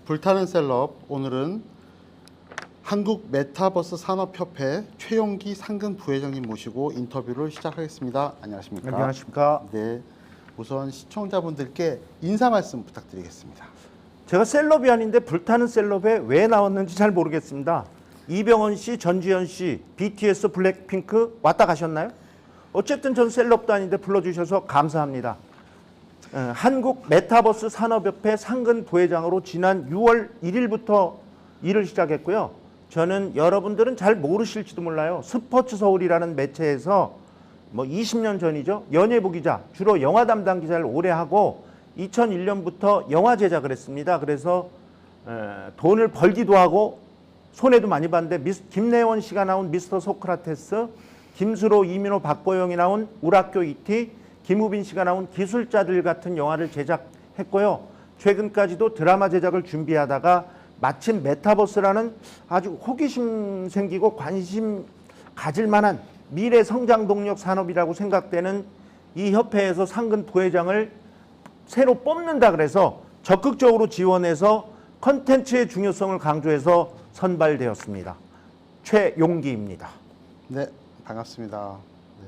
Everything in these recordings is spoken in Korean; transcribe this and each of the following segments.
불타는 셀럽, 오늘은 한국 메타버스 산업협회 최용기 상근 부회장님 모시고 인터뷰를 시작하겠습니다. 안녕하십니까? 안녕하십니까? 네, 우선 시청자분들께 인사 말씀 부탁드리겠습니다. 제가 셀럽이 아닌데 불타는 셀럽에 왜 나왔는지 잘 모르겠습니다. 이병헌 씨, 전지현 씨, BTS, 블랙핑크 왔다 가셨나요? 어쨌든 전 셀럽도 아닌데 불러주셔서 감사합니다. 한국 메타버스 산업협회 상근 부회장으로 지난 6월 1일부터 일을 시작했고요. 저는 여러분들은 잘 모르실지도 몰라요. 스포츠 서울이라는 매체에서 20년 전이죠. 연예부 기자, 주로 영화 담당 기자를 오래 하고 2001년부터 영화 제작을 했습니다. 그래서 돈을 벌기도 하고 손해도 많이 봤는데 김래원 씨가 나온 미스터 소크라테스, 김수로, 이민호, 박보영이 나온 우락교 이티, 김우빈 씨가 나온 기술자들 같은 영화를 제작했고요. 최근까지도 드라마 제작을 준비하다가 마침 메타버스라는 아주 호기심 생기고 관심 가질 만한 미래 성장 동력 산업이라고 생각되는 이 협회에서 상근 부회장을 새로 뽑는다 그래서 적극적으로 지원해서 컨텐츠의 중요성을 강조해서 선발되었습니다. 최용기입니다. 네, 반갑습니다. 네.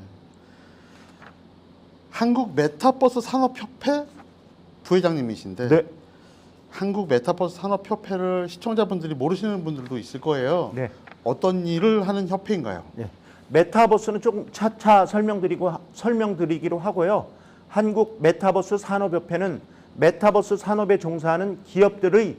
한국 메타버스 산업협회 부회장님이신데 네. 한국 메타버스 산업협회를 시청자분들이 모르시는 분들도 있을 거예요. 네. 어떤 일을 하는 협회인가요? 네. 메타버스는 조금 차차 설명드리기로 하고요. 한국 메타버스 산업협회는 메타버스 산업에 종사하는 기업들의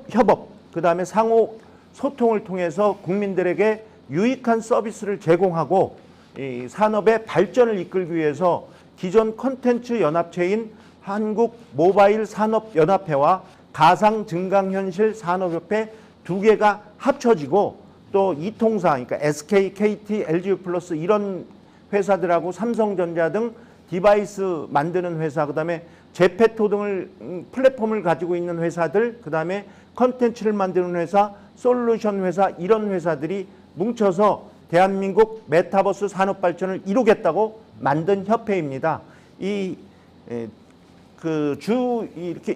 협업, 그 다음에 상호 소통을 통해서 국민들에게 유익한 서비스를 제공하고 이 산업의 발전을 이끌기 위해서 기존 콘텐츠 연합체인 한국 모바일 산업연합회와 가상 증강현실 산업협회 두 개가 합쳐지고 또 이통사, 그러니까 SK, KT, LG 플러스 이런 회사들하고 삼성전자 등 디바이스 만드는 회사, 그다음에 제페토 등을 플랫폼을 가지고 있는 회사들, 그다음에 컨텐츠를 만드는 회사, 솔루션 회사 이런 회사들이 뭉쳐서 대한민국 메타버스 산업 발전을 이루겠다고 만든 협회입니다. 이렇게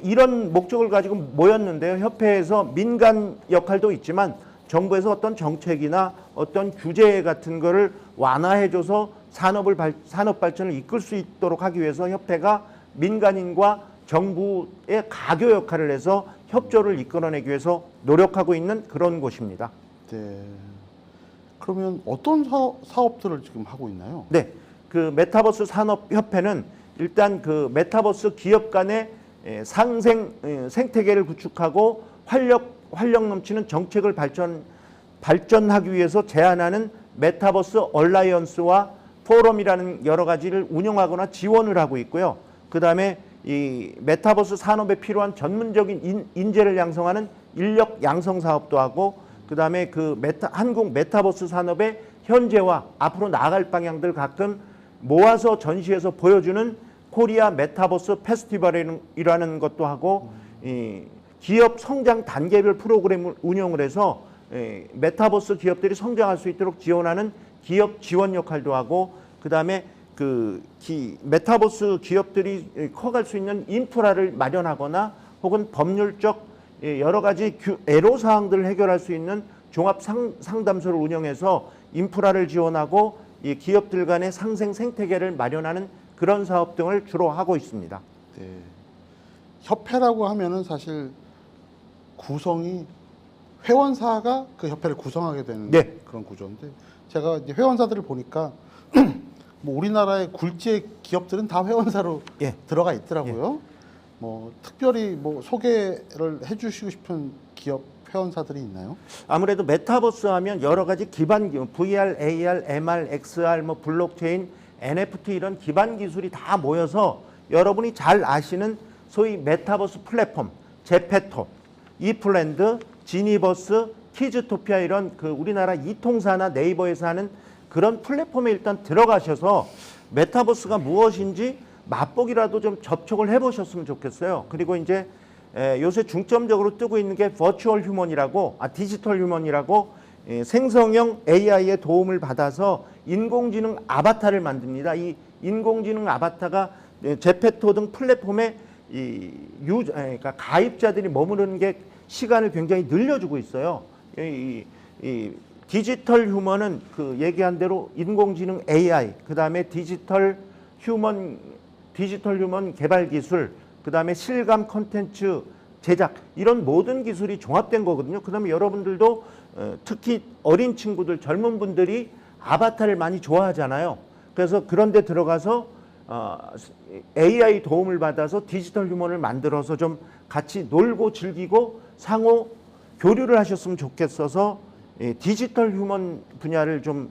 이런 목적을 가지고 모였는데요. 협회에서 민간 역할도 있지만 정부에서 어떤 정책이나 어떤 규제 같은 거를 완화해줘서 산업 발전을 이끌 수 있도록 하기 위해서 협회가 민간인과 정부의 가교 역할을 해서 협조를 이끌어내기 위해서 노력하고 있는 그런 곳입니다. 네. 그러면 어떤 사업들을 지금 하고 있나요? 네, 그 메타버스 산업협회는 일단 그 메타버스 기업 간의 생태계를 구축하고 활력 넘치는 정책을 발전하기 위해서 제안하는 메타버스 얼라이언스와 포럼이라는 여러 가지를 운영하거나 지원을 하고 있고요. 그 다음에 이 메타버스 산업에 필요한 전문적인 인재를 양성하는 인력 양성 사업도 하고, 그 다음에 한국 메타버스 산업의 현재와 앞으로 나아갈 방향들 가끔 모아서 전시해서 보여주는 코리아 메타버스 페스티벌이라는 것도 하고, 기업 성장 단계별 프로그램을 운영을 해서 메타버스 기업들이 성장할 수 있도록 지원하는 기업 지원 역할도 하고, 그 다음에 메타버스 기업들이 커갈 수 있는 인프라를 마련하거나 혹은 법률적 여러 가지 애로사항들을 해결할 수 있는 종합 상담소를 운영해서 인프라를 지원하고 이 기업들 간의 상생 생태계를 마련하는 그런 사업 등을 주로 하고 있습니다. 네. 협회라고 하면은 사실 구성이 회원사가 그 협회를 구성하게 되는 네. 그런 구조인데, 제가 이제 회원사들을 보니까 뭐 우리나라의 굴지의 기업들은 다 회원사로 예. 들어가 있더라고요. 뭐 특별히 뭐 소개를 해주시고 싶은 기업 회원사들이 있나요? 아무래도 메타버스 하면 여러 가지 기반 VR, AR, MR, XR, 블록체인, NFT 이런 기반 기술이 다 모여서 여러분이 잘 아시는 소위 메타버스 플랫폼, 제페토, 이플랜드, 지니버스, 키즈토피아 이런 그 우리나라 이통사나 네이버에서 하는 그런 플랫폼에 일단 들어가셔서 메타버스가 무엇인지 맛보기라도 좀 접촉을 해보셨으면 좋겠어요. 그리고 이제 요새 중점적으로 뜨고 있는 게 버추얼 휴먼이라고, 디지털 휴먼이라고 생성형 AI의 도움을 받아서 인공지능 아바타를 만듭니다. 이 인공지능 아바타가 제페토 등 플랫폼에 그러니까 가입자들이 머무르는 게 시간을 굉장히 늘려주고 있어요. 이 디지털 휴먼은 그 얘기한 대로 인공지능 AI, 그 다음에 디지털 휴먼 개발 기술, 그 다음에 실감 콘텐츠 제작, 이런 모든 기술이 종합된 거거든요. 그 다음에 여러분들도 특히 어린 친구들, 젊은 분들이 아바타를 많이 좋아하잖아요. 그래서 그런 데 들어가서 AI 도움을 받아서 디지털 휴먼을 만들어서 좀 같이 놀고 즐기고 상호 교류를 하셨으면 좋겠어서 디지털 휴먼 분야를 좀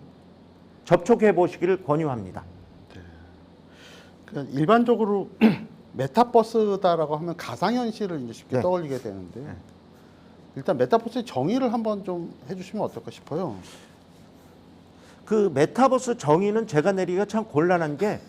접촉해 보시기를 권유합니다. 그러니까 일반적으로 메타버스다라고 하면 가상현실을 이제 쉽게 네. 떠올리게 되는데 일단 메타버스의 정의를 한번 좀 해주시면 어떨까 싶어요. 그 메타버스 정의는 제가 내리기가 참 곤란한 게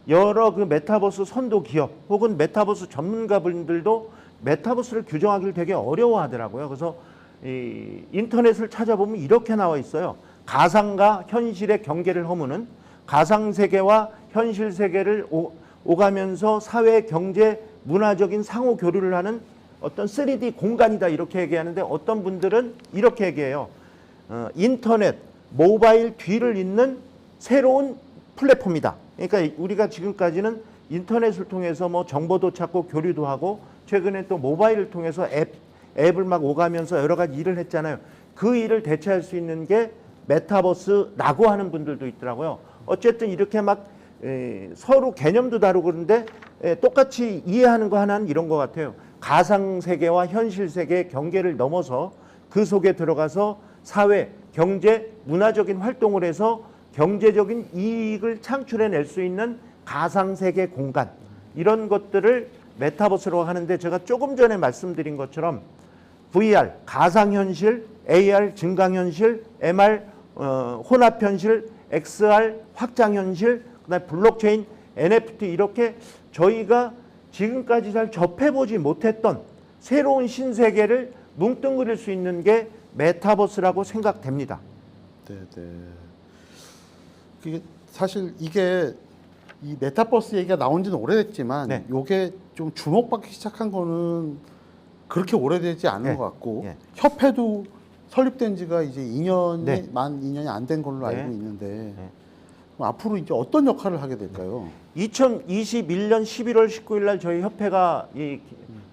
여러 그 메타버스 선도 기업 혹은 메타버스 전문가분들도 메타버스를 규정하기를 되게 어려워하더라고요. 그래서 이 인터넷을 찾아보면 이렇게 나와 있어요. 가상과 현실의 경계를 허무는 가상 세계와 현실 세계를 오가면서 사회, 경제, 문화적인 상호 교류를 하는 어떤 3D 공간이다 이렇게 얘기하는데 어떤 분들은 이렇게 얘기해요. 인터넷, 모바일 뒤를 잇는 새로운 플랫폼이다. 그러니까 우리가 지금까지는 인터넷을 통해서 뭐 정보도 찾고 교류도 하고 최근에 또 모바일을 통해서 앱을 막 오가면서 여러 가지 일을 했잖아요. 그 일을 대체할 수 있는 게 메타버스라고 하는 분들도 있더라고요. 어쨌든 이렇게 막 서로 개념도 다르고 그런데 똑같이 이해하는 거 하나는 이런 것 같아요. 가상 세계와 현실 세계의 경계를 넘어서 그 속에 들어가서 사회, 경제, 문화적인 활동을 해서 경제적인 이익을 창출해낼 수 있는 가상 세계 공간, 이런 것들을 메타버스라고 하는데 제가 조금 전에 말씀드린 것처럼 VR, 가상현실, AR, 증강현실, MR, 혼합현실, XR, 확장현실, 그다음에 블록체인, NFT 이렇게 저희가 지금까지 잘 접해보지 못했던 새로운 신세계를 뭉뚱그릴 수 있는 게 메타버스라고 생각됩니다. 네. 그게 사실 이게 이 메타버스 얘기가 나온 지는 오래됐지만 네. 요게 좀 주목받기 시작한 거는 그렇게 오래되지 않은 네. 것 같고 네. 협회도 설립된 지가 이제 2년이 네. 만 2년이 안 된 걸로 네. 알고 있는데 네. 그럼 앞으로 이제 어떤 역할을 하게 될까요? 2021년 11월 19일 날 저희 협회가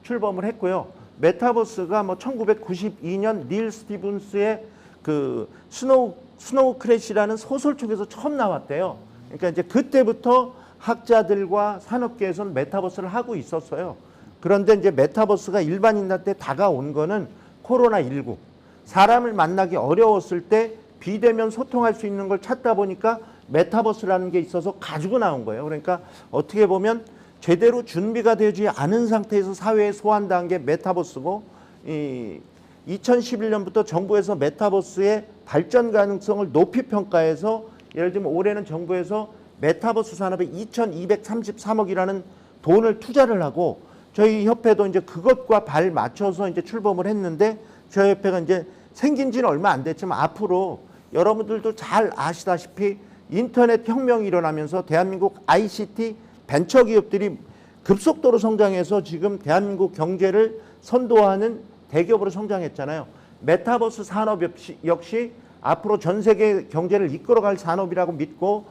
출범을 했고요. 메타버스가 뭐 1992년 닐 스티븐스의 그 스노우 크래시라는 소설 쪽에서 처음 나왔대요. 그러니까 이제 그때부터 학자들과 산업계에서는 메타버스를 하고 있었어요. 그런데 이제 메타버스가 일반인한테 다가온 거는 코로나19. 사람을 만나기 어려웠을 때 비대면 소통할 수 있는 걸 찾다 보니까 메타버스라는 게 있어서 가지고 나온 거예요. 그러니까 어떻게 보면 제대로 준비가 되지 않은 상태에서 사회에 소환당한 게 메타버스고 2011년부터 정부에서 메타버스의 발전 가능성을 높이 평가해서 예를 들면 올해는 정부에서 메타버스 산업에 2,233억이라는 돈을 투자를 하고 저희 협회도 이제 그것과 발 맞춰서 이제 출범을 했는데 저희 협회가 이제 생긴 지는 얼마 안 됐지만 앞으로 여러분들도 잘 아시다시피 인터넷 혁명이 일어나면서 대한민국 ICT 벤처 기업들이 급속도로 성장해서 지금 대한민국 경제를 선도하는 대기업으로 성장했잖아요. 메타버스 산업 역시 앞으로 전 세계 경제를 이끌어갈 산업이라고 믿고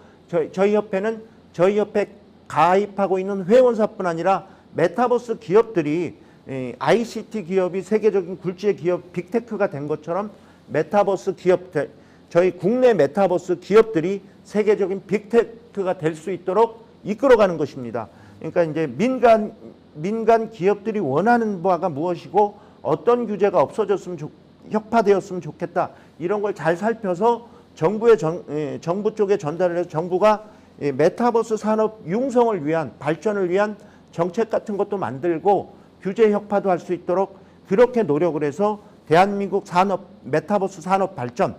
저희 협회는 저희 협회 가입하고 있는 회원사뿐 아니라 메타버스 기업들이 ICT 기업이 세계적인 굴지의 기업 빅테크가 된 것처럼 메타버스 기업들, 저희 국내 메타버스 기업들이 세계적인 빅테크가 될 수 있도록 이끌어가는 것입니다. 그러니까 이제 민간 기업들이 원하는 바가 무엇이고 어떤 규제가 없어졌으면 혁파되었으면 좋겠다. 이런 걸 잘 살펴서 정부 쪽에 전달을 해서 정부가 메타버스 산업 융성을 위한 발전을 위한 정책 같은 것도 만들고 규제 혁파도 할 수 있도록 그렇게 노력을 해서 대한민국 산업 메타버스 산업 발전,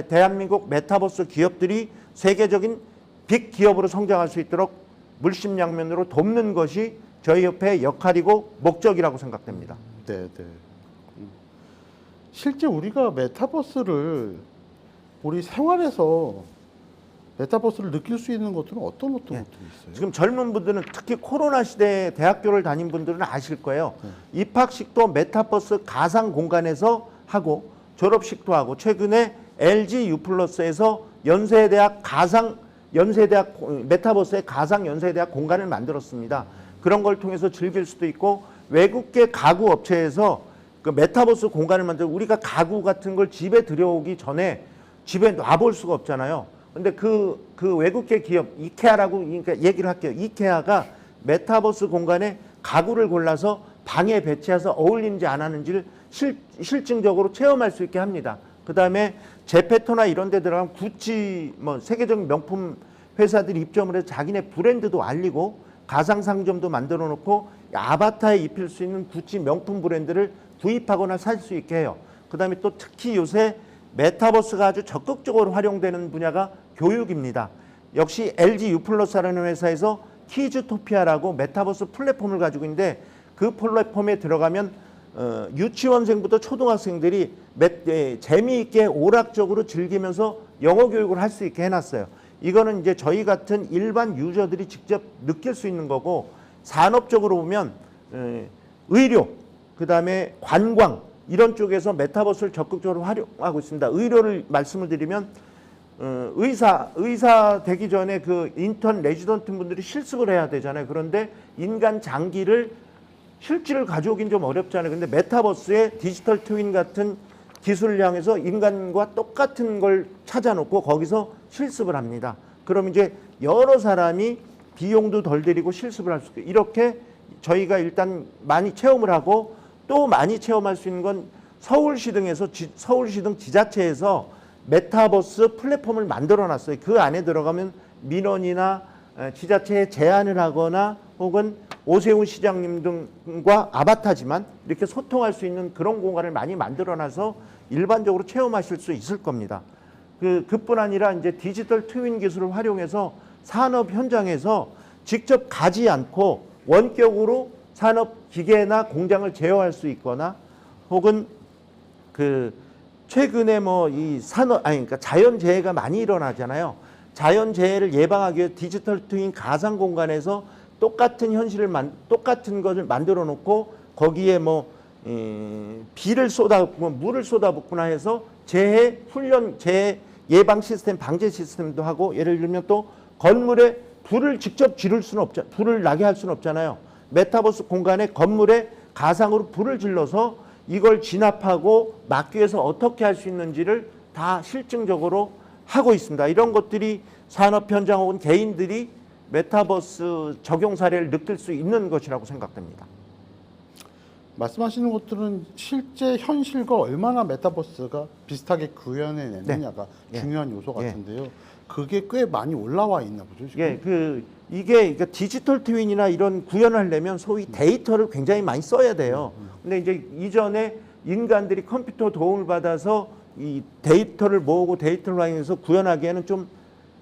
대한민국 메타버스 기업들이 세계적인 빅 기업으로 성장할 수 있도록 물심양면으로 돕는 것이 저희 협회의 역할이고 목적이라고 생각됩니다. 네. 실제 우리가 메타버스를 우리 생활에서 메타버스를 느낄 수 있는 것들은 어떤 것들이 있어요? 지금 젊은 분들은 특히 코로나 시대에 대학교를 다닌 분들은 아실 거예요. 입학식도 메타버스 가상 공간에서 하고 졸업식도 하고 최근에 LG U+에서 메타버스의 가상 연세대학 공간을 만들었습니다. 그런 걸 통해서 즐길 수도 있고 외국계 가구 업체에서 그 메타버스 공간을 만들고 우리가 가구 같은 걸 집에 들여오기 전에 집에 놔볼 수가 없잖아요. 근데 그 외국계 기업 이케아라고 그러니까 얘기를 할게요. 이케아가 메타버스 공간에 가구를 골라서 방에 배치해서 어울리는지 안 하는지를 실증적으로 체험할 수 있게 합니다. 그다음에 제페토나 이런 데 들어가면 구찌 뭐 세계적인 명품 회사들이 입점을 해서 자기네 브랜드도 알리고 가상 상점도 만들어 놓고 아바타에 입힐 수 있는 구찌 명품 브랜드를 구입하거나 살 수 있게 해요. 그다음에 또 특히 요새 메타버스가 아주 적극적으로 활용되는 분야가 교육입니다. 역시 LG U+라는 회사에서 키즈토피아라고 메타버스 플랫폼을 가지고 있는데 그 플랫폼에 들어가면 유치원생부터 초등학생들이 재미있게 오락적으로 즐기면서 영어 교육을 할 수 있게 해놨어요. 이거는 이제 저희 같은 일반 유저들이 직접 느낄 수 있는 거고 산업적으로 보면 의료, 그다음에 관광 이런 쪽에서 메타버스를 적극적으로 활용하고 있습니다. 의료를 말씀을 드리면 의사 되기 전에 그 인턴 레지던트 분들이 실습을 해야 되잖아요. 그런데 인간 장기를 실질을 가져오긴 좀 어렵잖아요. 근데 메타버스에 디지털 트윈 같은 기술을 향해서 인간과 똑같은 걸 찾아놓고 거기서 실습을 합니다. 그럼 이제 여러 사람이 비용도 덜 들이고 실습을 할 수 있게 이렇게 저희가 일단 많이 체험을 하고 또 많이 체험할 수 있는 건 서울시 등 지자체에서 메타버스 플랫폼을 만들어 놨어요. 그 안에 들어가면 민원이나 지자체에 제안을 하거나 혹은 오세훈 시장님 등과 아바타지만 이렇게 소통할 수 있는 그런 공간을 많이 만들어 놔서 일반적으로 체험하실 수 있을 겁니다. 그뿐 아니라 이제 디지털 트윈 기술을 활용해서 산업 현장에서 직접 가지 않고 원격으로 산업 기계나 공장을 제어할 수 있거나 혹은 최근에 뭐 이 그러니까 자연재해가 많이 일어나잖아요. 자연재해를 예방하기 위해 디지털 트윈 가상 공간에서 똑같은 것을 만들어 놓고 거기에 뭐 비를 쏟아붓고 물을 쏟아붓거나 해서 재해 예방 시스템, 방제 시스템도 하고 예를 들면 또 건물에 불을 직접 불을 나게 할 수는 없잖아요. 메타버스 공간에 건물에 가상으로 불을 질러서 이걸 진압하고 막기 위해서 어떻게 할 수 있는지를 다 실증적으로 하고 있습니다. 이런 것들이 산업 현장 혹은 개인들이 메타버스 적용 사례를 느낄 수 있는 것이라고 생각됩니다. 말씀하시는 것들은 실제 현실과 얼마나 메타버스가 비슷하게 구현해내느냐가 중요한 요소 같은데요. 그게 꽤 많이 올라와 있나 보죠, 지금? 이게 그러니까 디지털 트윈이나 이런 구현을 하려면 소위 데이터를 굉장히 많이 써야 돼요. 근데 이제 이전에 인간들이 컴퓨터 도움을 받아서 이 데이터를 모으고 데이터를 활용해서 구현하기에는 좀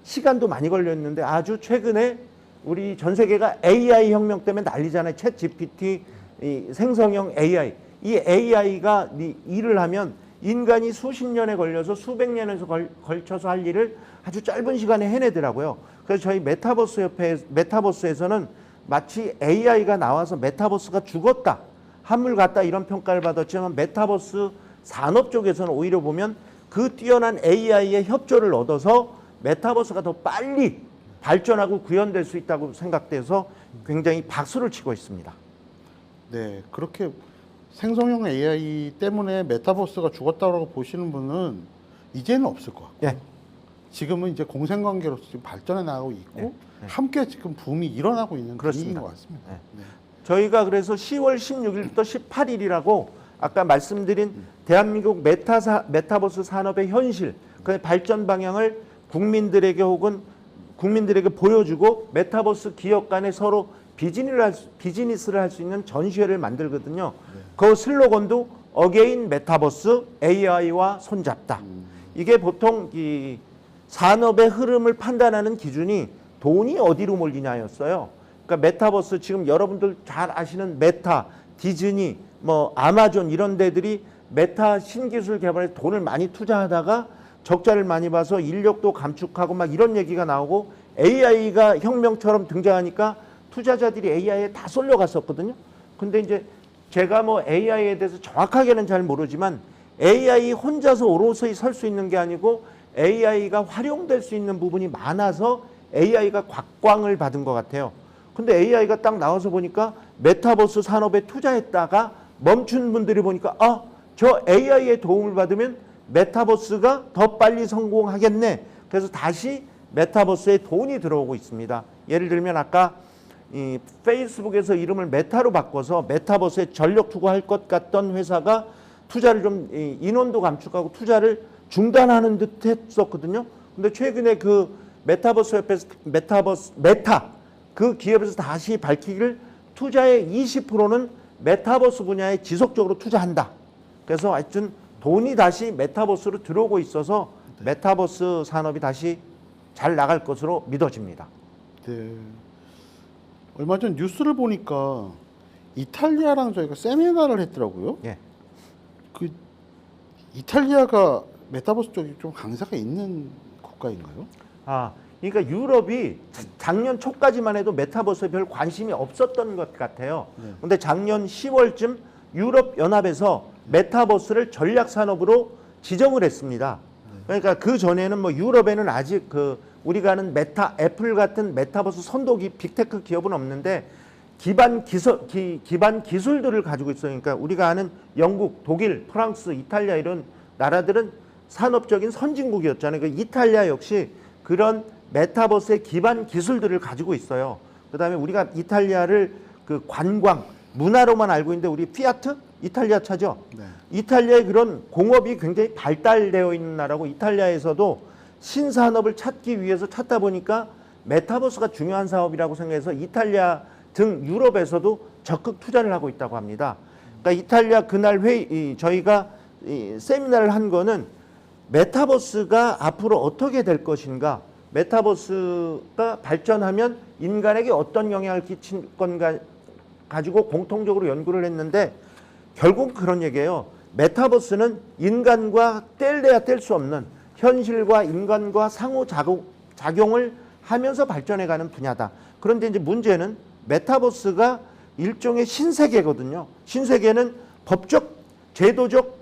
시간도 많이 걸렸는데 아주 최근에 우리 전 세계가 AI 혁명 때문에 난리잖아요. 챗 GPT, 이 생성형 AI. 이 AI가 일을 하면 인간이 수십 년에 걸려서 수백 년에서 걸쳐서 할 일을 아주 짧은 시간에 해내더라고요. 그래서 저희 메타버스에서는 마치 AI가 나와서 메타버스가 죽었다, 한물 갔다 이런 평가를 받았지만 메타버스 산업 쪽에서는 오히려 보면 그 뛰어난 AI의 협조를 얻어서 메타버스가 더 빨리 발전하고 구현될 수 있다고 생각돼서 굉장히 박수를 치고 있습니다. 네, 그렇게 생성형 AI 때문에 메타버스가 죽었다고 보시는 분은 이제는 없을 것 같고 지금은 이제 공생관계로서 지금 발전해 나가고 있고 함께 지금 붐이 일어나고 있는 분위기인 것 같습니다. 저희가 그래서 10월 16일부터 18일이라고 아까 말씀드린 대한민국 메타버스 산업의 현실, 그 발전 방향을 국민들에게 보여주고 메타버스 기업 간에 서로 비즈니스를 할 수 있는 전시회를 만들거든요. 그 슬로건도 어게인 메타버스 AI와 손잡다. 이게 보통 이 산업의 흐름을 판단하는 기준이 돈이 어디로 몰리냐였어요. 그러니까 메타버스 지금 여러분들 잘 아시는 메타, 디즈니, 뭐 아마존 이런 데들이 메타 신기술 개발에 돈을 많이 투자하다가 적자를 많이 봐서 인력도 감축하고 막 이런 얘기가 나오고 AI가 혁명처럼 등장하니까 투자자들이 AI에 다 쏠려갔었거든요. 근데 이제 제가 뭐 AI에 대해서 정확하게는 잘 모르지만 AI 혼자서 오롯이 설 수 있는 게 아니고 AI가 활용될 수 있는 부분이 많아서 AI가 곽광을 받은 것 같아요. 근데 AI가 딱 나와서 보니까 메타버스 산업에 투자했다가 멈춘 분들이 보니까 저 AI의 도움을 받으면 메타버스가 더 빨리 성공하겠네. 그래서 다시 메타버스에 돈이 들어오고 있습니다. 예를 들면 아까 이 페이스북에서 이름을 메타로 바꿔서 메타버스에 전력 투구할 것 같던 회사가 투자를 좀 인원도 감축하고 투자를 중단하는 듯 했었거든요. 근데 최근에 그 메타버스 옆에서 메타 그 기업에서 다시 밝히기를 투자의 20%는 메타버스 분야에 지속적으로 투자한다. 그래서 하여튼 돈이 다시 메타버스로 들어오고 있어서 메타버스 산업이 다시 잘 나갈 것으로 믿어집니다. 네. 얼마 전 뉴스를 보니까 이탈리아랑 저희가 세미나를 했더라고요. 예. 그 이탈리아가 메타버스 쪽이 좀 강세가 있는 국가인가요? 그러니까 유럽이 작년 초까지만 해도 메타버스에 별 관심이 없었던 것 같아요. 그런데 작년 10월쯤 유럽 연합에서 메타버스를 전략 산업으로 지정을 했습니다. 그러니까 그 전에는 뭐 유럽에는 아직 그 우리가 아는 메타, 애플 같은 메타버스 선도기 빅테크 기업은 없는데 기반 기술들을 가지고 있어요. 그러니까 우리가 아는 영국, 독일, 프랑스, 이탈리아 이런 나라들은 산업적인 선진국이었잖아요. 그러니까 이탈리아 역시 그런 메타버스의 기반 기술들을 가지고 있어요. 그다음에 우리가 이탈리아를 그 관광, 문화로만 알고 있는데 우리 피아트? 이탈리아 차죠. 네. 이탈리아의 그런 공업이 굉장히 발달되어 있는 나라고 이탈리아에서도 신산업을 찾기 위해서 찾다 보니까 메타버스가 중요한 사업이라고 생각해서 이탈리아 등 유럽에서도 적극 투자를 하고 있다고 합니다. 그러니까 이탈리아 그날 저희가 세미나를 한 거는 메타버스가 앞으로 어떻게 될 것인가, 메타버스가 발전하면 인간에게 어떤 영향을 끼칠 건가 가지고 공통적으로 연구를 했는데 결국 그런 얘기예요. 메타버스는 인간과 뗄래야 뗄 수 없는 현실과 인간과 상호작용을 하면서 발전해가는 분야다. 그런데 이제 문제는 메타버스가 일종의 신세계거든요. 신세계는 법적, 제도적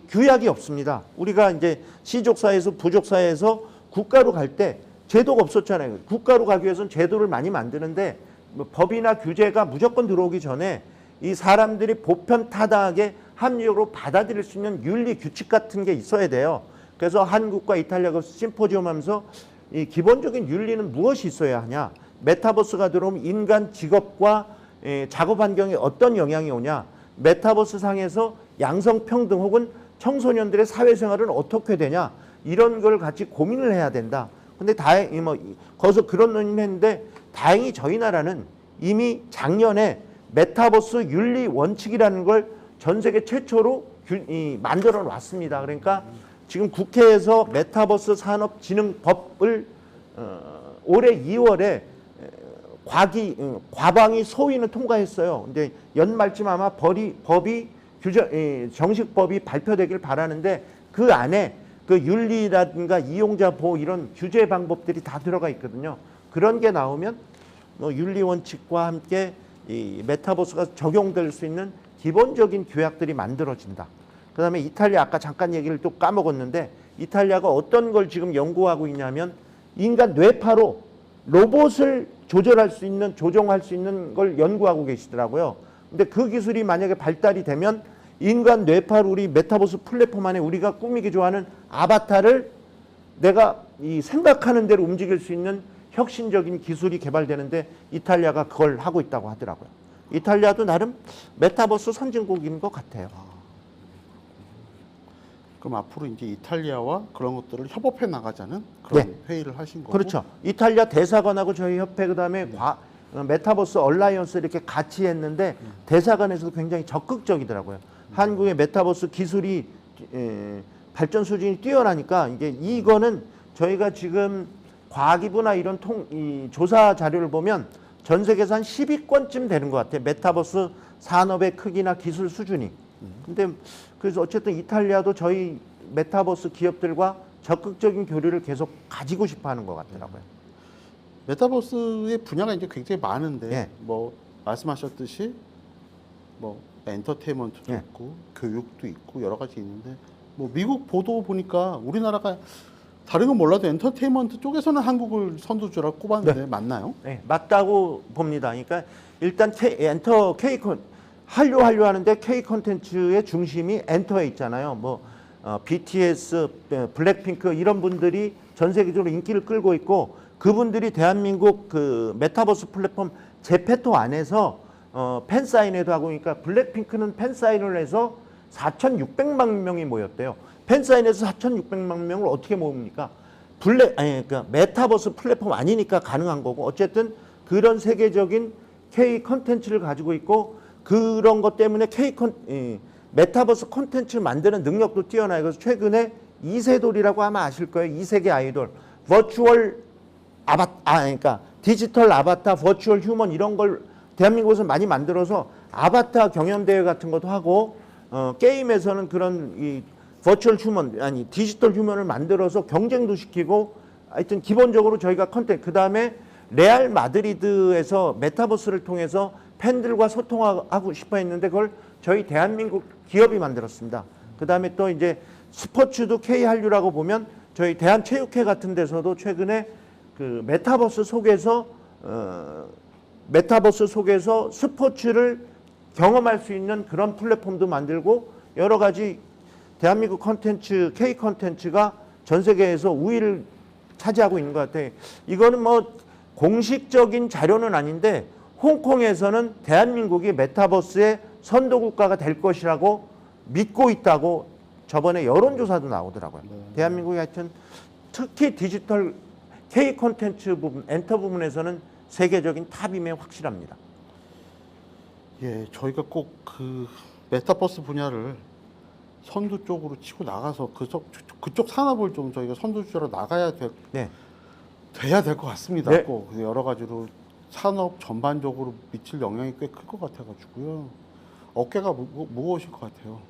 규약이 없습니다. 우리가 이제 시족사회에서 부족사회에서 국가로 갈 때 제도가 없었잖아요. 국가로 가기 위해서는 제도를 많이 만드는데 뭐 법이나 규제가 무조건 들어오기 전에 이 사람들이 보편타당하게 합리적으로 받아들일 수 있는 윤리 규칙 같은 게 있어야 돼요. 그래서 한국과 이탈리아가 심포지엄 하면서 이 기본적인 윤리는 무엇이 있어야 하냐. 메타버스가 들어오면 인간 직업과 작업 환경에 어떤 영향이 오냐. 메타버스 상에서 양성평등 혹은 청소년들의 사회생활은 어떻게 되냐. 이런 걸 같이 고민을 해야 된다. 근데 다행히 거기서 그런 논의를 했는데 다행히 저희 나라는 이미 작년에 메타버스 윤리 원칙이라는 걸 전 세계 최초로 만들어 놨습니다. 그러니까 지금 국회에서 메타버스 산업진흥법을 올해 2월에 과방위 소위는 통과했어요. 근데 연말쯤 아마 법이 정식법이 발표되길 바라는데 그 안에 그 윤리라든가 이용자 보호 이런 규제 방법들이 다 들어가 있거든요. 그런 게 나오면 윤리 원칙과 함께 이 메타버스가 적용될 수 있는 기본적인 규약들이 만들어진다. 그다음에 이탈리아 아까 잠깐 얘기를 또 까먹었는데 이탈리아가 어떤 걸 지금 연구하고 있냐면 인간 뇌파로 로봇을 조종할 수 있는 걸 연구하고 계시더라고요. 근데 그 기술이 만약에 발달이 되면 인간 뇌파로 우리 메타버스 플랫폼 안에 우리가 꾸미기 좋아하는 아바타를 내가 이 생각하는 대로 움직일 수 있는 혁신적인 기술이 개발되는데 이탈리아가 그걸 하고 있다고 하더라고요. 이탈리아도 나름 메타버스 선진국인 것 같아요. 그럼 앞으로 이제 이탈리아와 그런 것들을 협업해 나가자는 그런 회의를 하신 거고. 그렇죠. 이탈리아 대사관하고 저희 협회 그다음에 메타버스 얼라이언스 이렇게 같이 했는데 대사관에서도 굉장히 적극적이더라고요. 한국의 메타버스 기술이 발전 수준이 뛰어나니까 이거는 저희가 지금 과기부나 이런 조사 자료를 보면 전 세계에서 한 10위권쯤 되는 것 같아요. 메타버스 산업의 크기나 기술 수준이. 근데 그래서 어쨌든 이탈리아도 저희 메타버스 기업들과 적극적인 교류를 계속 가지고 싶어하는 것 같더라고요. 메타버스의 분야가 이제 굉장히 많은데 예. 뭐 말씀하셨듯이 뭐 엔터테인먼트도 예. 있고 교육도 있고 여러 가지 있는데 뭐 미국 보도 보니까 우리나라가 다른 건 몰라도 엔터테인먼트 쪽에서는 한국을 선두주라 꼽았는데 맞나요? 네, 맞다고 봅니다. 그러니까 일단 한류 하는데 K 콘텐츠의 중심이 엔터에 있잖아요. 뭐 BTS, 블랙핑크 이런 분들이 전 세계적으로 인기를 끌고 있고 그분들이 대한민국 그 메타버스 플랫폼 제페토 안에서 팬 사인회도 하고 그러니까 블랙핑크는 팬 사인을 해서 4,600만 명이 모였대요. 팬 사인회에서 4,600만 명을 어떻게 모읍니까? 그러니까 메타버스 플랫폼 아니니까 가능한 거고 어쨌든 그런 세계적인 K 콘텐츠를 가지고 있고 그런 것 때문에 메타버스 콘텐츠를 만드는 능력도 뛰어나요. 그래서 최근에 이세돌이라고 아마 아실 거예요. 이세계 아이돌 그러니까 디지털 아바타, 버추얼 휴먼 이런 걸 대한민국에서 많이 만들어서 아바타 경연대회 같은 것도 하고 게임에서는 그런 이 버추얼 휴먼 디지털 휴먼을 만들어서 경쟁도 시키고 하여튼 기본적으로 저희가 그다음에 레알 마드리드에서 메타버스를 통해서 팬들과 소통하고 싶어 했는데 그걸 저희 대한민국 기업이 만들었습니다. 그다음에 또 이제 스포츠도 K한류라고 보면 저희 대한체육회 같은 데서도 최근에 그 메타버스 속에서 스포츠를 경험할 수 있는 그런 플랫폼도 만들고 여러 가지 대한민국 콘텐츠, K 콘텐츠가 전 세계에서 우위를 차지하고 있는 것 같아요. 이거는 뭐 공식적인 자료는 아닌데 홍콩에서는 대한민국이 메타버스의 선도국가가 될 것이라고 믿고 있다고 저번에 여론조사도 나오더라고요. 대한민국이 하여튼 특히 디지털 K 콘텐츠 부분, 엔터 부분에서는 세계적인 탑임에 확실합니다. 예, 저희가 꼭 그 메타버스 분야를 선두 쪽으로 치고 나가서 그쪽 산업을 좀 저희가 선두주로 나가야 돼야 될 것 같습니다. 네. 꼭 여러 가지로 산업 전반적으로 미칠 영향이 꽤 클 것 같아가지고요. 어깨가 무거우실 것 같아요.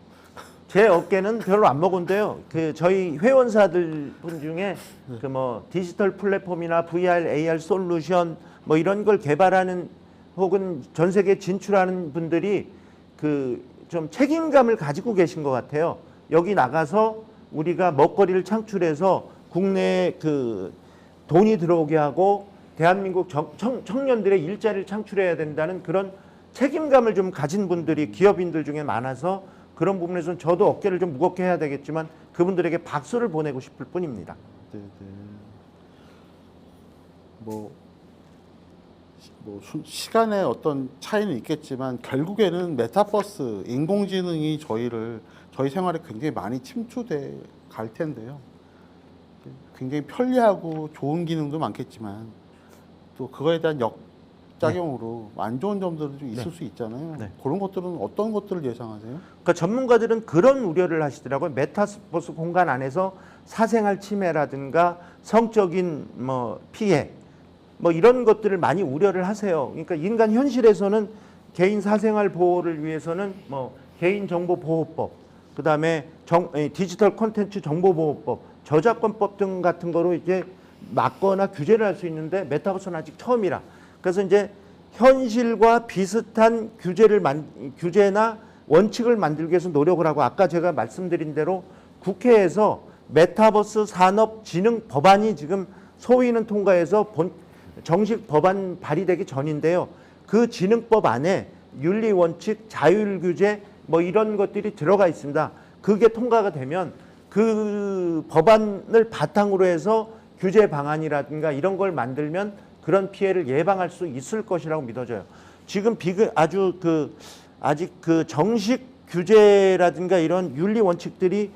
제 어깨는 별로 안 먹은데요. 그 저희 회원사들 분 중에 그 뭐 디지털 플랫폼이나 VR, AR 솔루션 뭐 이런 걸 개발하는 혹은 전 세계 진출하는 분들이 그 좀 책임감을 가지고 계신 것 같아요. 여기 나가서 우리가 먹거리를 창출해서 국내에 그 돈이 들어오게 하고 대한민국 청년들의 일자리를 창출해야 된다는 그런 책임감을 좀 가진 분들이 기업인들 중에 많아서 그런 부분에서는 저도 어깨를 좀 무겁게 해야 되겠지만 그분들에게 박수를 보내고 싶을 뿐입니다. 네. 시간의 어떤 차이는 있겠지만 결국에는 메타버스, 인공지능이 저희 생활에 굉장히 많이 침투돼 갈 텐데요. 굉장히 편리하고 좋은 기능도 많겠지만 또 그거에 대한 역작용으로 안 좋은 점들도 좀 있을 수 있잖아요. 그런 것들은 어떤 것들을 예상하세요? 그러니까 전문가들은 그런 우려를 하시더라고요. 메타버스 공간 안에서 사생활 침해라든가 성적인 뭐 피해 뭐 이런 것들을 많이 우려를 하세요. 그러니까 인간 현실에서는 개인 사생활 보호를 위해서는 뭐 개인정보보호법, 그다음에 디지털 콘텐츠 정보보호법, 저작권법 등 같은 거로 이제 막거나 규제를 할 수 있는데 메타버스는 아직 처음이라. 그래서 이제 현실과 비슷한 규제나 원칙을 만들기 위해서 노력을 하고 아까 제가 말씀드린 대로 국회에서 메타버스 산업진흥 법안이 지금 소위는 통과해서 정식 법안 발의되기 전인데요. 그 진흥법 안에 윤리 원칙, 자율 규제 뭐 이런 것들이 들어가 있습니다. 그게 통과가 되면 그 법안을 바탕으로 해서 규제 방안이라든가 이런 걸 만들면 그런 피해를 예방할 수 있을 것이라고 믿어져요. 지금 아직 그 정식 규제라든가 이런 윤리 원칙들이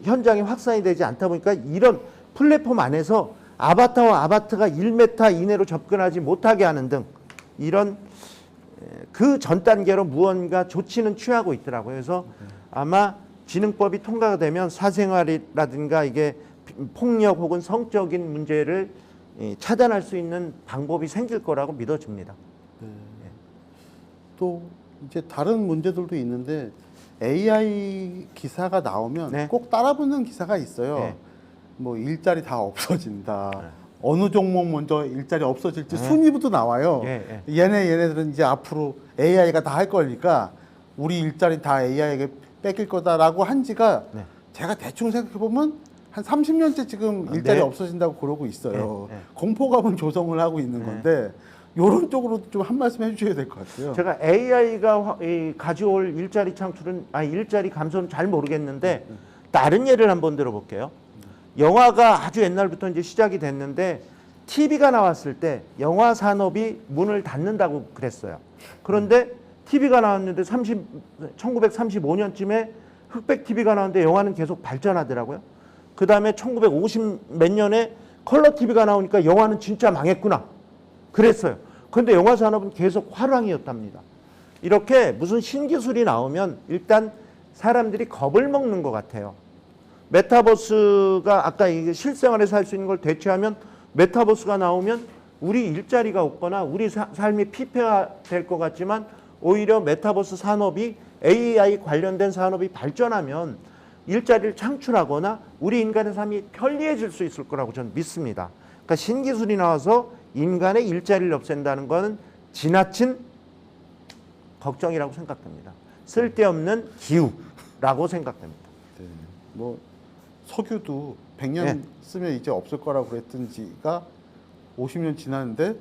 현장에 확산이 되지 않다 보니까 이런 플랫폼 안에서 아바타와 아바타가 1m 이내로 접근하지 못하게 하는 등 이런 그 전 단계로 무언가 조치는 취하고 있더라고요. 그래서 아마 진흥법이 통과가 되면 사생활이라든가 이게 폭력 혹은 성적인 문제를 차단할 수 있는 방법이 생길 거라고 믿어집니다. 또 이제 다른 문제들도 있는데 AI 기사가 나오면 꼭 따라붙는 기사가 있어요. 뭐 일자리 다 없어진다. 네. 어느 종목 먼저 일자리 없어질지 순위부터 나와요. 얘네들은 이제 앞으로 AI가 다 할 거니까 우리 일자리 다 AI에게 뺏길 거다라고 한 지가 네. 제가 대충 생각해 보면 한 30년째 지금 일자리 네. 없어진다고 그러고 있어요. 네. 공포감은 조성을 하고 있는 건데 이런 쪽으로 좀 한 말씀 해주셔야 될 것 같아요. 제가 AI가 가져올 일자리 창출은 일자리 감소는 잘 모르겠는데 다른 예를 한번 들어볼게요. 영화가 아주 옛날부터 이제 시작이 됐는데 TV가 나왔을 때 영화 산업이 문을 닫는다고 그랬어요. 그런데 TV가 나왔는데 1935년쯤에 흑백 TV가 나왔는데 영화는 계속 발전하더라고요. 그 다음에 1950 몇 년에 컬러 TV가 나오니까 영화는 진짜 망했구나. 그랬어요. 그런데 영화 산업은 계속 화랑이었답니다. 이렇게 무슨 신기술이 나오면 일단 사람들이 겁을 먹는 것 같아요. 메타버스가 아까 이게 실생활에서 할 수 있는 걸 대체하면 메타버스가 나오면 우리 일자리가 없거나 우리 삶이 피폐화될 것 같지만 오히려 메타버스 산업이 AI 관련된 산업이 발전하면 일자리를 창출하거나 우리 인간의 삶이 편리해질 수 있을 거라고 저는 믿습니다. 그러니까 신기술이 나와서 인간의 일자리를 없앤다는 것은 지나친 걱정이라고 생각됩니다. 쓸데없는 기우라고 생각됩니다. 네. 뭐 석유도 100년 네. 쓰면 이제 없을 거라고 그랬던 지가 50년 지났는데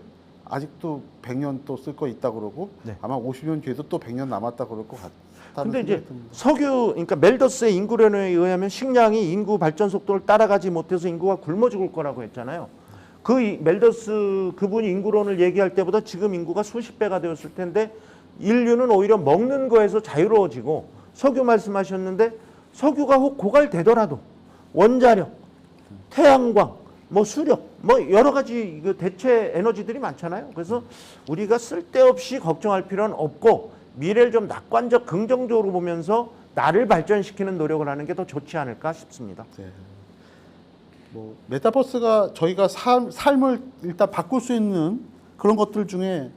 아직도 100년 또 쓸 거 있다 그러고 네. 아마 50년 뒤에도 또 100년 남았다 그럴 것 같다는 근데 이제 생각이 듭니다. 석유, 그러니까 멜더스의 인구론에 의하면 식량이 인구 발전 속도를 따라가지 못해서 인구가 굶어 죽을 거라고 했잖아요. 멜더스 그분이 인구론을 얘기할 때보다 지금 인구가 수십 배가 되었을 텐데 인류는 오히려 먹는 거에서 자유로워지고 석유 말씀하셨는데 석유가 혹 고갈되더라도 원자력, 태양광, 뭐 수력, 뭐 여러 가지 대체 에너지들이 많잖아요. 그래서 우리가 쓸데없이 걱정할 필요는 없고 미래를 좀 낙관적 긍정적으로 보면서 나를 발전시키는 노력을 하는 게 더 좋지 않을까 싶습니다. 네. 뭐 메타버스가 저희가 삶을 일단 바꿀 수 있는 그런 것들 중에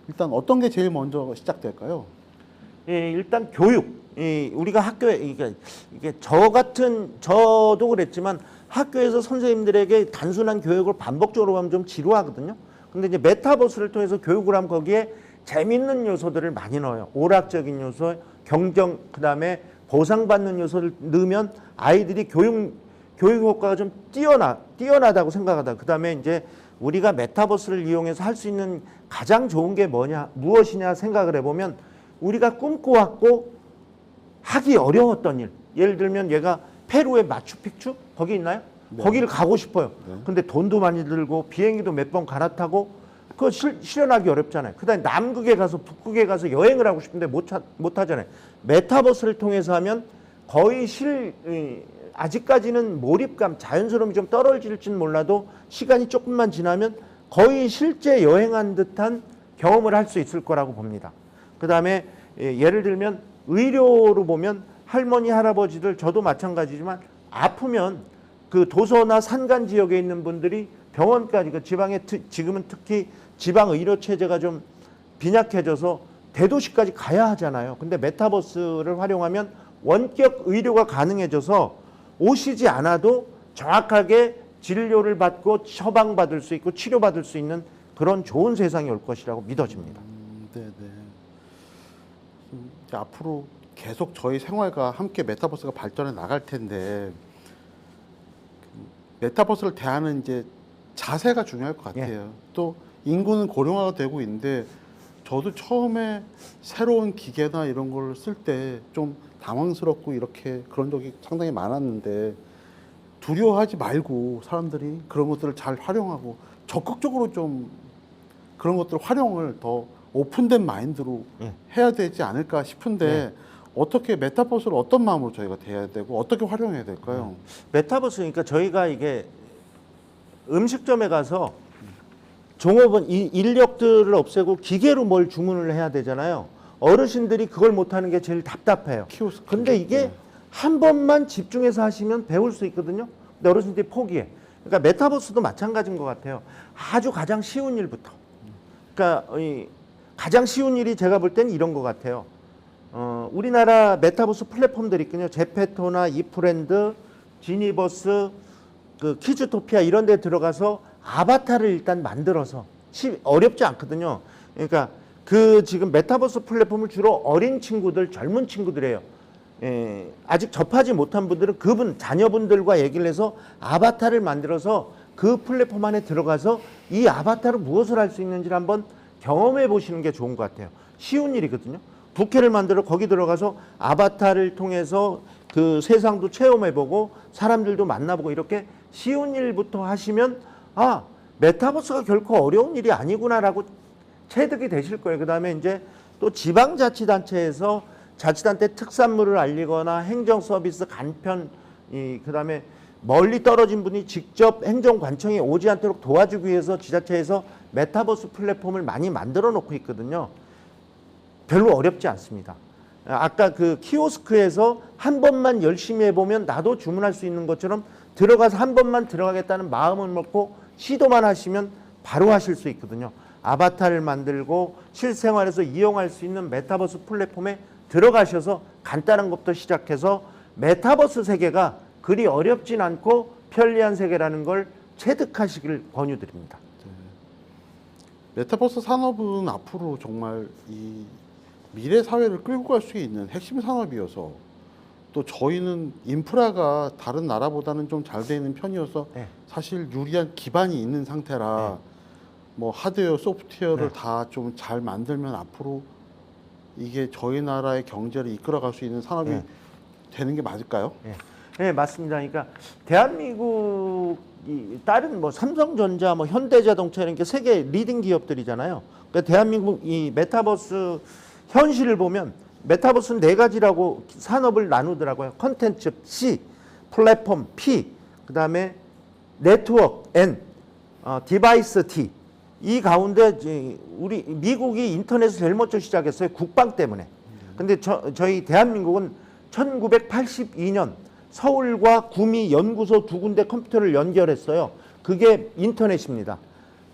일단 어떤 게 제일 먼저 시작될까요? 일단 교육. 우리가 학교에 이게 저도 그랬지만 학교에서 선생님들에게 단순한 교육을 반복적으로 하면 좀 지루하거든요. 근데 이제 메타버스를 통해서 교육을 하면 거기에 재밌는 요소들을 많이 넣어요. 오락적인 요소, 경쟁, 그다음에 보상받는 요소를 넣으면 아이들이 교육 효과가 좀 뛰어나다고 생각하다. 그다음에 이제 우리가 메타버스를 이용해서 할 수 있는 가장 좋은 게 무엇이냐 생각을 해보면 우리가 꿈꿔왔고 하기 어려웠던 일. 예를 들면 얘가 페루의 마추픽추 거기 있나요? 네. 거기를 가고 싶어요. 네. 근데 돈도 많이 들고 비행기도 몇 번 갈아타고 그거 실현하기 어렵잖아요. 그다음에 남극에 가서 북극에 가서 여행을 하고 싶은데 못 하잖아요. 메타버스를 통해서 하면 거의 아직까지는 몰입감, 자연스러움이 좀 떨어질지는 몰라도 시간이 조금만 지나면 거의 실제 여행한 듯한 경험을 할 수 있을 거라고 봅니다. 그다음에 예를 들면 의료로 보면 할머니, 할아버지들 저도 마찬가지지만 아프면 그 도서나 산간 지역에 있는 분들이 병원까지 지금은 특히 지방 의료 체제가 좀 빈약해져서 대도시까지 가야 하잖아요. 근데 메타버스를 활용하면 원격 의료가 가능해져서 오시지 않아도 정확하게 진료를 받고 처방받을 수 있고 치료받을 수 있는 그런 좋은 세상이 올 것이라고 믿어집니다. 네네. 이제 앞으로 계속 저희 생활과 함께 메타버스가 발전해 나갈 텐데 메타버스를 대하는 이제 자세가 중요할 것 같아요. 또 인구는 고령화가 되고 있는데 저도 처음에 새로운 기계나 이런 걸 쓸 때 좀 당황스럽고 이렇게 그런 적이 상당히 많았는데 두려워하지 말고 사람들이 그런 것들을 잘 활용하고 적극적으로 좀 그런 것들 활용을 더 오픈된 마인드로 해야 되지 않을까 싶은데 어떻게 메타버스를 어떤 마음으로 저희가 대해야 되고 어떻게 활용해야 될까요? 메타버스 그러니까 저희가 이게 음식점에 가서 종업원 인력들을 없애고 기계로 뭘 주문을 해야 되잖아요. 어르신들이 그걸 못하는 게 제일 답답해요. 키오스크. 근데 이게 한 번만 집중해서 하시면 배울 수 있거든요. 근데 어르신들이 포기해. 그러니까 메타버스도 마찬가지인 것 같아요. 아주 가장 쉬운 일부터. 그러니까 가장 쉬운 일이 제가 볼 때는 이런 것 같아요. 우리나라 메타버스 플랫폼들이 있거든요. 제페토나 이프랜드, 지니버스, 그 키즈토피아 이런 데 들어가서 아바타를 일단 만들어서 어렵지 않거든요. 그러니까 그 지금 메타버스 플랫폼을 주로 어린 친구들, 젊은 친구들이에요. 아직 접하지 못한 분들은 그분 자녀분들과 얘기를 해서 아바타를 만들어서 그 플랫폼 안에 들어가서 이 아바타로 무엇을 할 수 있는지를 한번 경험해 보시는 게 좋은 것 같아요. 쉬운 일이거든요. 부캐를 만들어 거기 들어가서 아바타를 통해서 그 세상도 체험해보고 사람들도 만나보고 이렇게 쉬운 일부터 하시면 아, 메타버스가 결코 어려운 일이 아니구나라고 체득이 되실 거예요. 그 다음에 이제 또 지방자치단체에서 자치단체 특산물을 알리거나 행정 서비스 간편, 그 다음에 멀리 떨어진 분이 직접 행정관청에 오지 않도록 도와주기 위해서 지자체에서 메타버스 플랫폼을 많이 만들어 놓고 있거든요. 별로 어렵지 않습니다. 아까 그 키오스크에서 한 번만 열심히 해보면 나도 주문할 수 있는 것처럼 들어가서 한 번만 들어가겠다는 마음을 먹고 시도만 하시면 바로 하실 수 있거든요. 아바타를 만들고 실생활에서 이용할 수 있는 메타버스 플랫폼에 들어가셔서 간단한 것부터 시작해서 메타버스 세계가 그리 어렵진 않고 편리한 세계라는 걸 체득하시길 권유드립니다. 메타버스 산업은 앞으로 정말 이 미래 사회를 끌고 갈 수 있는 핵심 산업이어서 또 저희는 인프라가 다른 나라보다는 좀 잘 돼 있는 편이어서 네. 사실 유리한 기반이 있는 상태라 뭐 하드웨어, 소프트웨어를 다 좀 잘 만들면 앞으로 이게 저희 나라의 경제를 이끌어갈 수 있는 산업이 되는 게 맞을까요? 네, 맞습니다. 그러니까 대한민국 이 다른 뭐 삼성전자, 뭐 현대자동차 이런 게 세계 리딩 기업들이잖아요. 그러니까 대한민국 이 메타버스 현실을 보면 메타버스는 네 가지라고 산업을 나누더라고요. 컨텐츠 C, 플랫폼 P, 그다음에 네트워크 N, 디바이스 T. 이 가운데 우리 미국이 인터넷을 제일 먼저 시작했어요. 국방 때문에. 근데 저희 대한민국은 1982년 서울과 구미 연구소 두 군데 컴퓨터를 연결했어요. 그게 인터넷입니다.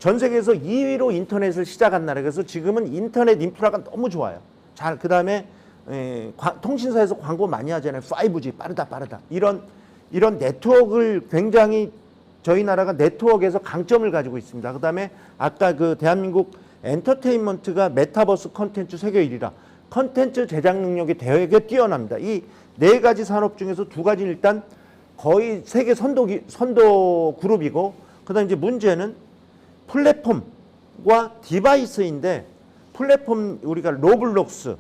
전 세계에서 2위로 인터넷을 시작한 나라. 그래서 지금은 인터넷 인프라가 너무 좋아요. 잘 그다음에 통신사에서 광고 많이 하잖아요. 5G 빠르다. 이런 네트워크를 굉장히 저희 나라가 네트워크에서 강점을 가지고 있습니다. 그다음에 아까 그 대한민국 엔터테인먼트가 메타버스 컨텐츠 세계 1위라. 컨텐츠 제작 능력이 되게 뛰어납니다. 이 네 가지 산업 중에서 두 가지는 일단 거의 세계 선도 그룹이고, 그다음 이제 문제는 플랫폼과 디바이스인데, 플랫폼 우리가 로블록스,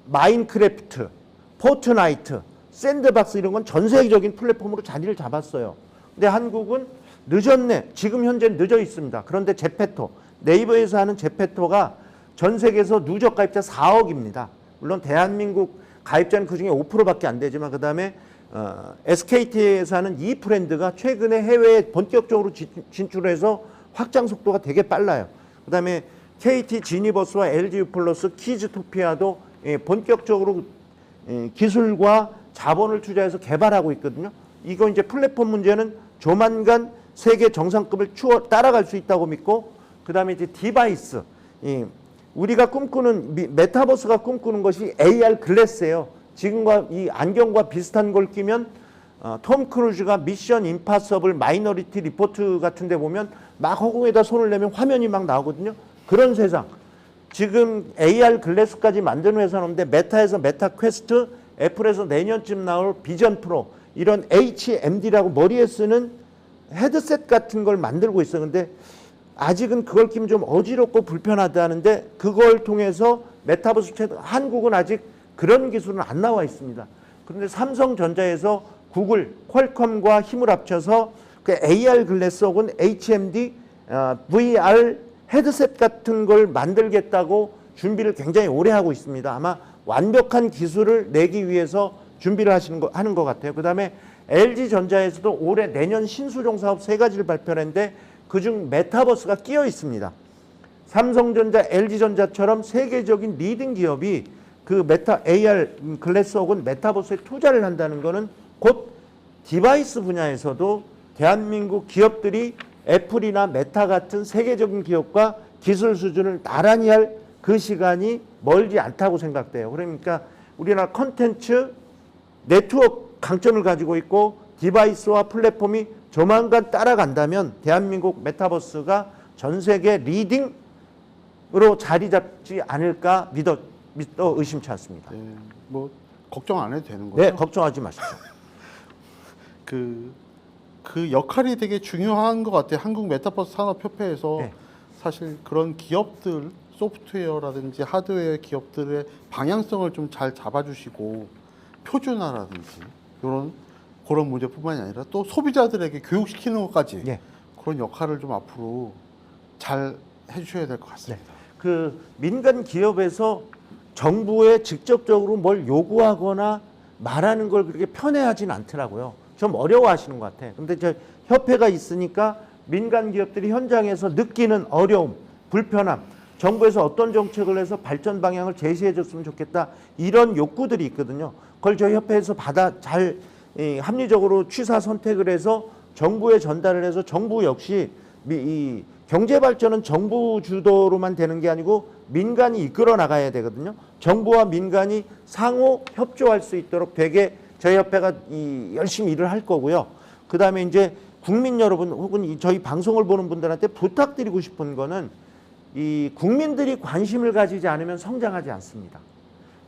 마인크래프트, 포트나이트, 샌드박스 이런 건 전 세계적인 플랫폼으로 자리를 잡았어요. 근데 한국은 늦었네. 지금 현재 늦어 있습니다. 그런데 제페토, 네이버에서 하는 제페토가 전 세계에서 누적 가입자 4억입니다. 물론 대한민국 가입자는 그중에 5%밖에 안 되지만, 그다음에 SKT에서 하는 이 브랜드가 최근에 해외에 본격적으로 진출해서 확장 속도가 되게 빨라요. 그다음에 KT 지니버스와 LG 유플러스 키즈토피아도 본격적으로 기술과 자본을 투자해서 개발하고 있거든요. 이거 이제 플랫폼 문제는 조만간 세계 정상급을 따라갈 수 있다고 믿고, 그다음에 이제 디바이스, 우리가 꿈꾸는 메타버스가 꿈꾸는 것이 AR 글래스예요. 지금과 이 안경과 비슷한 걸 끼면 톰 크루즈가 미션 임파서블 마이너리티 리포트 같은 데 보면 막 허공에다 손을 내면 화면이 막 나오거든요. 그런 세상. 지금 AR 글래스까지 만드는 회사는 없는데, 메타에서 메타 퀘스트, 애플에서 내년쯤 나올 비전 프로, 이런 HMD라고 머리에 쓰는 헤드셋 같은 걸 만들고 있어요. 근데 아직은 그걸 끼면 좀 어지럽고 불편하다는데, 그걸 통해서 메타버스 한국은 아직 그런 기술은 안 나와 있습니다. 그런데 삼성전자에서 구글, 퀄컴과 힘을 합쳐서 그 AR 글래스 혹은 HMD, VR 헤드셋 같은 걸 만들겠다고 준비를 굉장히 오래 하고 있습니다. 아마 완벽한 기술을 내기 위해서 준비를 하는 것 같아요. 그다음에 LG전자에서도 올해 내년 신수종 사업 3가지를 발표했는데 그중 메타버스가 끼어 있습니다. 삼성전자, LG전자처럼 세계적인 리딩 기업이 그 AR 글래스 혹은 메타버스에 투자를 한다는 것은 곧 디바이스 분야에서도 대한민국 기업들이 애플이나 메타 같은 세계적인 기업과 기술 수준을 나란히 할 그 시간이 멀지 않다고 생각돼요. 그러니까 우리나라 컨텐츠, 네트워크 강점을 가지고 있고, 디바이스와 플랫폼이 조만간 따라간다면 대한민국 메타버스가 전 세계 리딩으로 자리 잡지 않을까 믿어 의심치 않습니다. 네, 뭐 걱정 안 해도 되는 거죠? 네, 걱정하지 마십시오. 그 역할이 되게 중요한 것 같아요. 한국 메타버스 산업협회에서 네. 사실 그런 기업들, 소프트웨어라든지 하드웨어 기업들의 방향성을 좀 잘 잡아주시고 표준화라든지 그런 문제뿐만이 아니라 또 소비자들에게 교육시키는 것까지 네. 그런 역할을 좀 앞으로 잘 해주셔야 될 것 네. 같습니다. 그 민간 기업에서 정부에 직접적으로 뭘 요구하거나 말하는 걸 그렇게 편애하진 않더라고요. 좀 어려워하시는 것 같아요. 근데 저 협회가 있으니까 민간 기업들이 현장에서 느끼는 어려움, 불편함, 정부에서 어떤 정책을 해서 발전 방향을 제시해 줬으면 좋겠다. 이런 욕구들이 있거든요. 그걸 저희 협회에서 잘 합리적으로 취사 선택을 해서 정부에 전달을 해서 정부 역시 이 경제 발전은 정부 주도로만 되는 게 아니고 민간이 이끌어 나가야 되거든요. 정부와 민간이 상호 협조할 수 있도록 되게 저희 협회가 열심히 일을 할 거고요. 그다음에 이제 국민 여러분 혹은 저희 방송을 보는 분들한테 부탁드리고 싶은 거는 이 국민들이 관심을 가지지 않으면 성장하지 않습니다.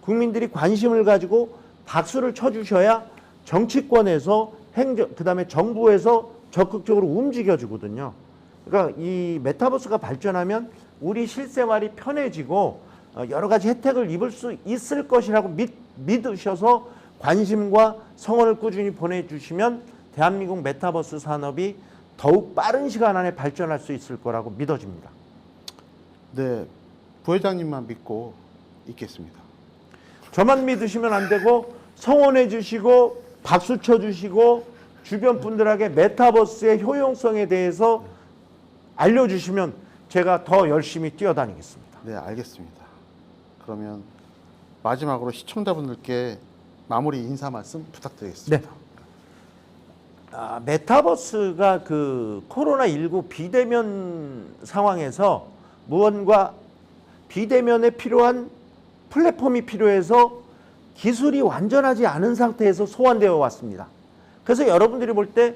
국민들이 관심을 가지고 박수를 쳐주셔야 정치권에서 그다음에 정부에서 적극적으로 움직여주거든요. 그러니까 이 메타버스가 발전하면 우리 실생활이 편해지고 여러 가지 혜택을 입을 수 있을 것이라고 믿으셔서 관심과 성원을 꾸준히 보내주시면 대한민국 메타버스 산업이 더욱 빠른 시간 안에 발전할 수 있을 거라고 믿어집니다. 네, 부회장님만 믿고 있겠습니다. 저만 믿으시면 안 되고 성원해 주시고 박수 쳐 주시고 주변 분들에게 메타버스의 효용성에 대해서 알려주시면 제가 더 열심히 뛰어다니겠습니다. 네, 알겠습니다. 그러면 마지막으로 시청자분들께 마무리 인사 말씀 부탁드리겠습니다. 네. 메타버스가 그 코로나19 비대면 상황에서 무언가 비대면에 필요한 플랫폼이 필요해서 기술이 완전하지 않은 상태에서 소환되어 왔습니다. 그래서 여러분들이 볼 때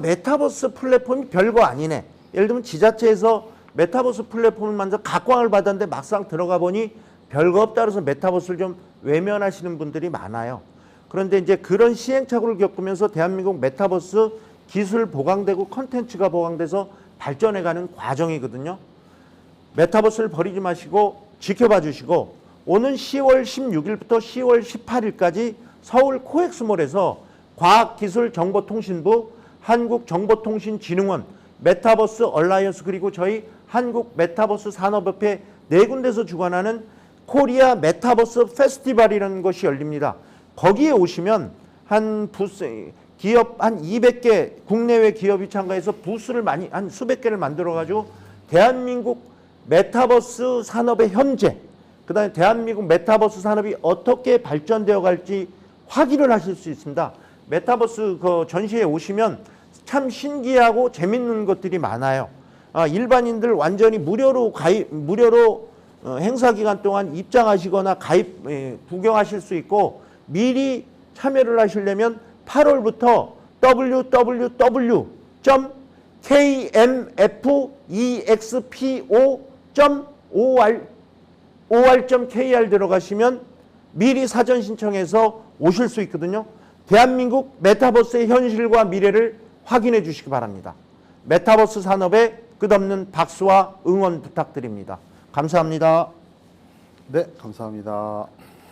메타버스 플랫폼이 별거 아니네. 예를 들면 지자체에서 메타버스 플랫폼을 만들어 각광을 받았는데 막상 들어가 보니 별거 없다 그래서 메타버스를 좀 외면하시는 분들이 많아요. 그런데 이제 그런 시행착오를 겪으면서 대한민국 메타버스 기술 보강되고 컨텐츠가 보강돼서 발전해가는 과정이거든요. 메타버스를 버리지 마시고 지켜봐 주시고 오는 10월 16일부터 10월 18일까지 서울 코엑스몰에서 과학기술정보통신부, 한국정보통신진흥원, 메타버스 얼라이언스 그리고 저희 한국 메타버스 산업협회 4군데서 주관하는 코리아 메타버스 페스티벌이라는 것이 열립니다. 거기에 오시면 한 부스 기업 한 200개 국내외 기업이 참가해서 부스를 한 수백 개를 만들어 가지고 대한민국 메타버스 산업의 현재 그다음에 대한민국 메타버스 산업이 어떻게 발전되어 갈지 확인을 하실 수 있습니다. 메타버스 그 전시회 오시면 참 신기하고 재밌는 것들이 많아요. 일반인들 완전히 무료로 행사 기간 동안 입장하시거나 구경하실 수 있고 미리 참여를 하시려면 8월부터 www.kmfexpo.or.kr 들어가시면 미리 사전 신청해서 오실 수 있거든요. 대한민국 메타버스의 현실과 미래를 확인해 주시기 바랍니다. 메타버스 산업에 끝없는 박수와 응원 부탁드립니다. 감사합니다. 네, 감사합니다.